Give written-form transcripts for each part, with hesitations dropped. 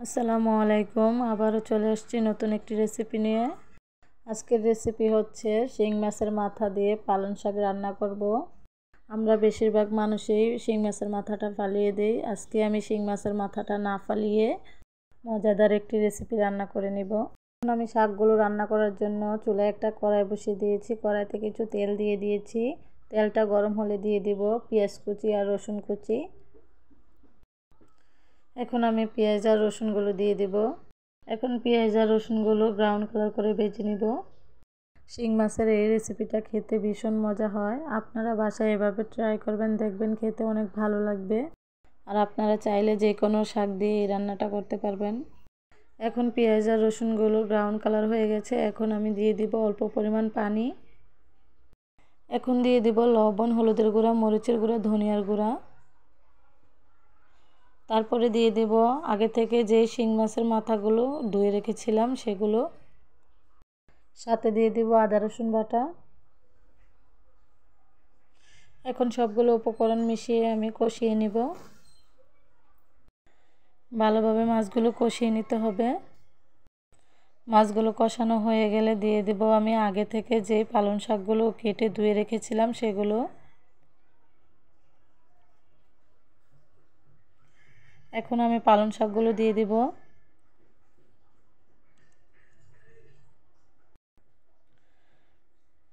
আসসালামু আলাইকুম। আবারও চলে আসছি নতুন একটি রেসিপি নিয়ে। আজকের রেসিপি হচ্ছে শিং মাছের মাথা দিয়ে পালং শাক রান্না করব। আমরা বেশিরভাগ মানুষই শিং মাছের মাথাটা ফালিয়ে দিই। আজকে আমি শিং মাছের মাথাটা না ফালিয়ে মজাদার একটি রেসিপি রান্না করে নিব। এখন আমি শাকগুলো রান্না করার জন্য চুলায় একটা কড়াই বসিয়ে দিয়েছি। কড়াইতে কিছু তেল দিয়ে দিয়েছি। তেলটা গরম হলে দিয়ে দিব পেঁয়াজ কুচি আর রসুন কুচি। এখন আমি পেঁয়াজ আর রসুনগুলো দিয়ে দেব। এখন পেঁয়াজ আর রসুনগুলো ব্রাউন কালার করে ভেজে নিব। শিং মাছের এই রেসিপিটা খেতে ভীষণ মজা হয়। আপনারা বাসায় এভাবে ট্রাই করবেন, দেখবেন খেতে অনেক ভালো লাগবে। আর আপনারা চাইলে যে কোনো শাক দিয়ে এই রান্নাটা করতে পারবেন। এখন পেঁয়াজ আর রসুনগুলো ব্রাউন কালার হয়ে গেছে। এখন আমি দিয়ে দিব অল্প পরিমাণ পানি। এখন দিয়ে দিব লবণ, হলুদের গুঁড়া, মরিচের গুঁড়া, ধনিয়ার গুঁড়া। তারপরে দিয়ে দেব আগে থেকে যে শিং মাছের মাথাগুলো ধুয়ে রেখেছিলাম সেগুলো। সাথে দিয়ে দেব আদা রসুন বাটা। এখন সবগুলো উপকরণ মিশিয়ে আমি কষিয়ে নিব। ভালোভাবে মাছগুলো কষিয়ে নিতে হবে। মাছগুলো কষানো হয়ে গেলে দিয়ে দেব আমি আগে থেকে যে পালং শাকগুলো কেটে ধুয়ে রেখেছিলাম সেগুলো। এখন আমি পালং শাকগুলো দিয়ে দিব।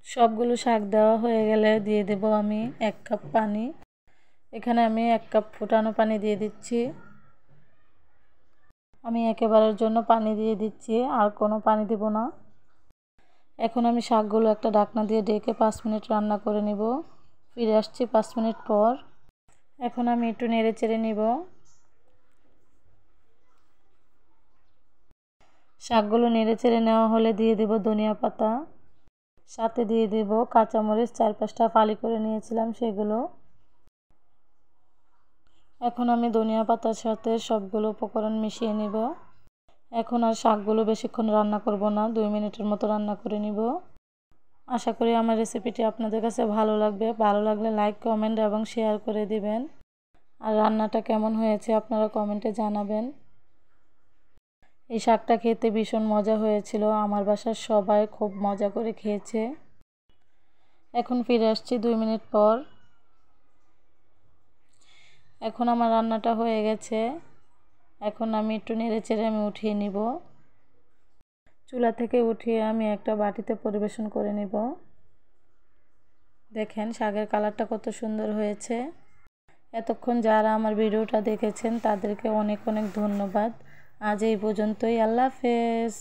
সবগুলো শাক দেওয়া হয়ে গেলে দিয়ে দেব আমি 1 কাপ পানি। এখানে আমি 1 কাপ ফোটানো পানি দিয়ে দিচ্ছি। আমি একেবারের জন্য পানি দিয়ে দিচ্ছি, আর কোনো পানি দেব না। এখন আমি শাকগুলো একটা ঢাকনা দিয়ে ঢেকে 5 মিনিট রান্না করে নিব। ফিরে আসছি 5 মিনিট পর। এখন আমি একটু নেড়ে চেড়ে নিব। শাকগুলো নেড়ে চেড়ে নেওয়া হলে দিয়ে দেব ধনিয়া পাতা। সাথে দিয়ে দেব কাঁচামরিচ 4-5টা ফালি করে নিয়েছিলাম সেগুলো। এখন আমি ধনিয়া পাতার সাথে সবগুলো উপকরণ মিশিয়ে নিব। এখন আর শাকগুলো বেশিক্ষণ রান্না করব না, 2 মিনিটের মতো রান্না করে নিব। আশা করি আমার রেসিপিটি আপনাদের কাছে ভালো লাগবে। ভালো লাগলে লাইক, কমেন্ট এবং শেয়ার করে দিবেন। আর রান্নাটা কেমন হয়েছে আপনারা কমেন্টে জানাবেন। এই শাকটা খেতে ভীষণ মজা হয়েছিল। আমার বাসার সবাই খুব মজা করে খেয়েছে। এখন ফিরে আসছি 2 মিনিট পর। এখন আমার রান্নাটা হয়ে গেছে। এখন আমি একটু নেড়ে চেড়ে আমি উঠিয়ে নিব। চুলা থেকে উঠিয়ে আমি একটা বাটিতে পরিবেশন করে নিব। দেখেন শাকের কালারটা কত সুন্দর হয়েছে। এতক্ষণ যারা আমার ভিডিওটা দেখেছেন তাদেরকে অনেক অনেক ধন্যবাদ। আজ এই পর্যন্তই। আল্লাহ হাফেজ।